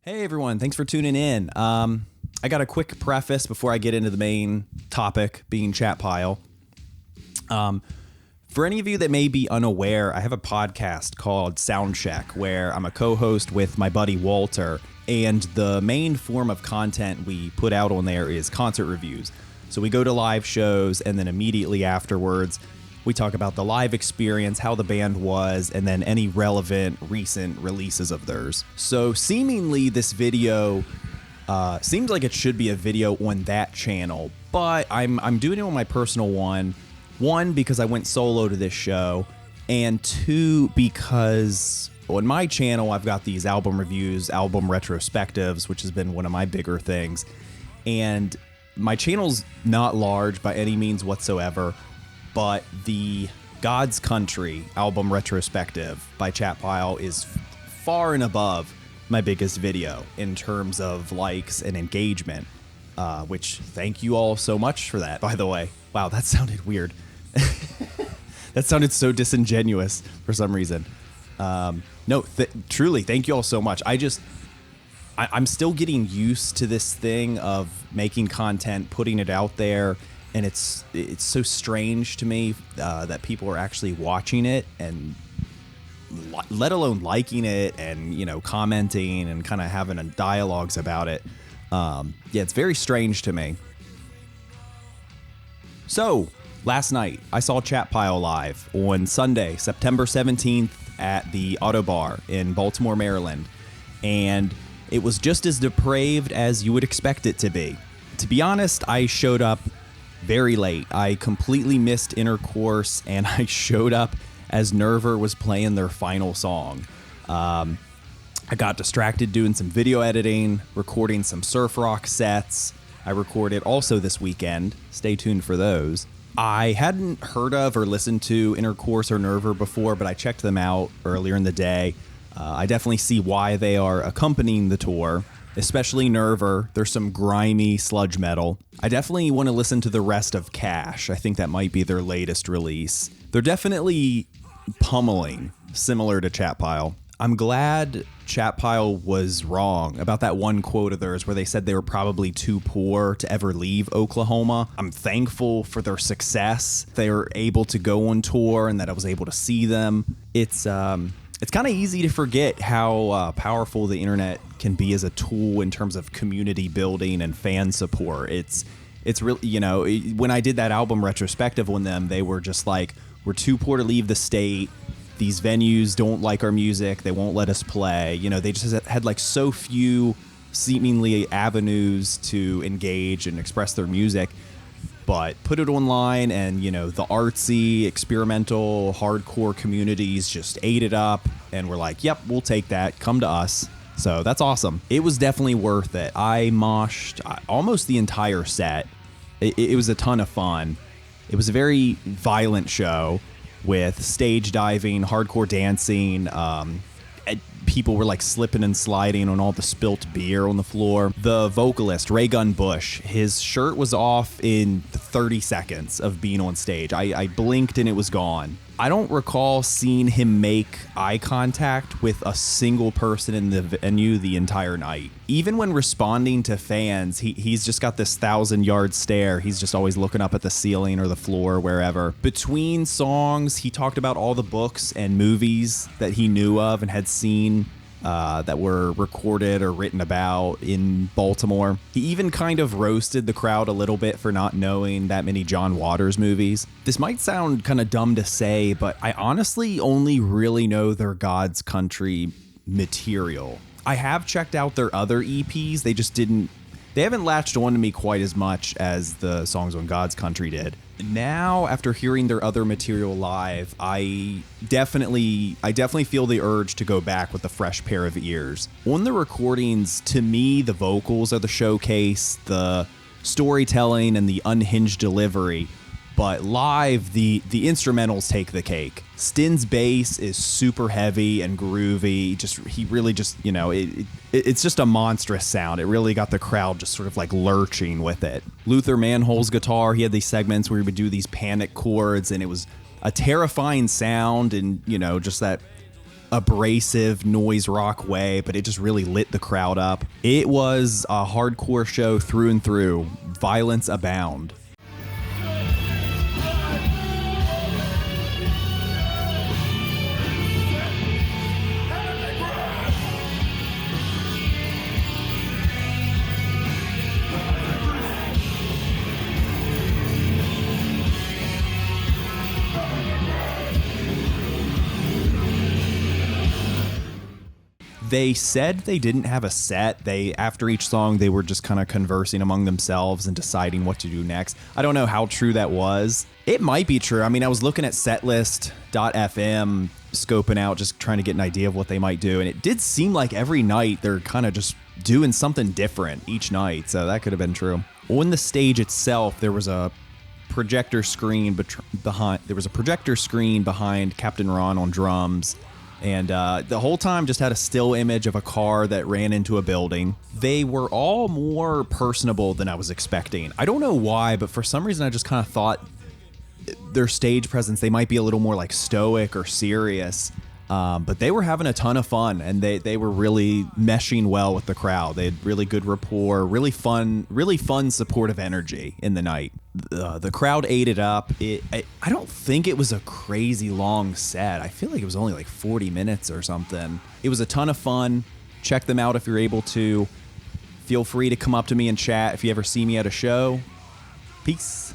Hey everyone, thanks for tuning in. I got a quick preface before I get into the main topic, being Chat Pile. For any of you that may be unaware, I have a podcast called Soundcheck where I'm a co-host with my buddy Walter, and the main form of content we put out on there is concert reviews. So we go to live shows, and then immediately afterwards, we talk about the live experience, how the band was, and then any relevant recent releases of theirs. So seemingly this video seems like it should be a video on that channel, but I'm doing it on my personal one. One, because I went solo to this show, and two, because on my channel I've got these album reviews, album retrospectives, which has been one of my bigger things. And my channel's not large by any means whatsoever, but the God's Country album retrospective by Chat Pile is far and above my biggest video in terms of likes and engagement, which thank you all so much for that, by the way. Wow, that sounded weird. That sounded so disingenuous for some reason. Truly, thank you all so much. I'm still getting used to this thing of making content, putting it out there, and it's so strange to me that people are actually watching it and let alone liking it and, you know, commenting and kind of having dialogues about it. It's very strange to me. So last night I saw Chat Pile live on Sunday, September 17th at the Ottobar in Baltimore, Maryland. And it was just as depraved as you would expect it to be. To be honest, I showed up very late. I completely missed Intercourse, and I showed up as Nerver was playing their final song. I got distracted doing some video editing, recording some surf rock sets. I recorded also this weekend. Stay tuned for those. I hadn't heard of or listened to Intercourse or Nerver before, but I checked them out earlier in the day. I definitely see why they are accompanying the tour, especially Nerver. There's some grimy sludge metal. I definitely want to listen to the rest of Cash. I think that might be their latest release. They're definitely pummeling, similar to Chat Pile. I'm glad Chat Pile was wrong about that one quote of theirs where they said they were probably too poor to ever leave Oklahoma. I'm thankful for their success. They were able to go on tour and that I was able to see them. It's kind of easy to forget how powerful the internet can be as a tool in terms of community building and fan support. It's really, you know, when I did that album retrospective on them, they were just like, we're too poor to leave the state. These venues don't like our music. They won't let us play. You know, they just had like so few seemingly avenues to engage and express their music. But put it online and, you know, the artsy, experimental, hardcore communities just ate it up and were like, yep, we'll take that. Come to us. So that's awesome. It was definitely worth it. I moshed almost the entire set. It was a ton of fun. It was a very violent show with stage diving, hardcore dancing, people were like slipping and sliding on all the spilt beer on the floor. The vocalist, Ray Gun Bush, his shirt was off in 30 seconds of being on stage. I blinked and it was gone. I don't recall seeing him make eye contact with a single person in the venue the entire night. Even when responding to fans, he's just got this 1,000-yard stare. He's just always looking up at the ceiling or the floor, wherever. Between songs, he talked about all the books and movies that he knew of and had seen that were recorded or written about in Baltimore. He even kind of roasted the crowd a little bit for not knowing that many John Waters movies. This might sound kind of dumb to say, but I honestly only really know their God's Country material. I have checked out their other EPs. They haven't latched on to me quite as much as the songs on God's Country did. Now, after hearing their other material live, I definitely feel the urge to go back with a fresh pair of ears. On the recordings, to me, the vocals are the showcase, the storytelling and the unhinged delivery. But live, the instrumentals take the cake. Stin's bass is super heavy and groovy. He really just, you know, it's just a monstrous sound. It really got the crowd just sort of like lurching with it. Luther Manhole's guitar, he had these segments where he would do these panic chords, and it was a terrifying sound, and, you know, just that abrasive noise rock way, but it just really lit the crowd up. It was a hardcore show through and through. Violence abound. They said they didn't have a set. After each song, they were just kind of conversing among themselves and deciding what to do next. I don't know how true that was. It might be true. I mean, I was looking at setlist.fm, scoping out, just trying to get an idea of what they might do. And it did seem like every night they're kind of just doing something different each night. So that could have been true. On the stage itself, there was a projector screen behind Captain Ron on drums. And the whole time just had a still image of a car that ran into a building. They were all more personable than I was expecting. I don't know why, but for some reason I just kind of thought their stage presence, they might be a little more like stoic or serious. But they were having a ton of fun, and they were really meshing well with the crowd. They had really good rapport, really fun, supportive energy in the night. The crowd ate it up. I don't think it was a crazy long set. I feel like it was only like 40 minutes or something. It was a ton of fun. Check them out if you're able to. Feel free to come up to me and chat if you ever see me at a show. Peace.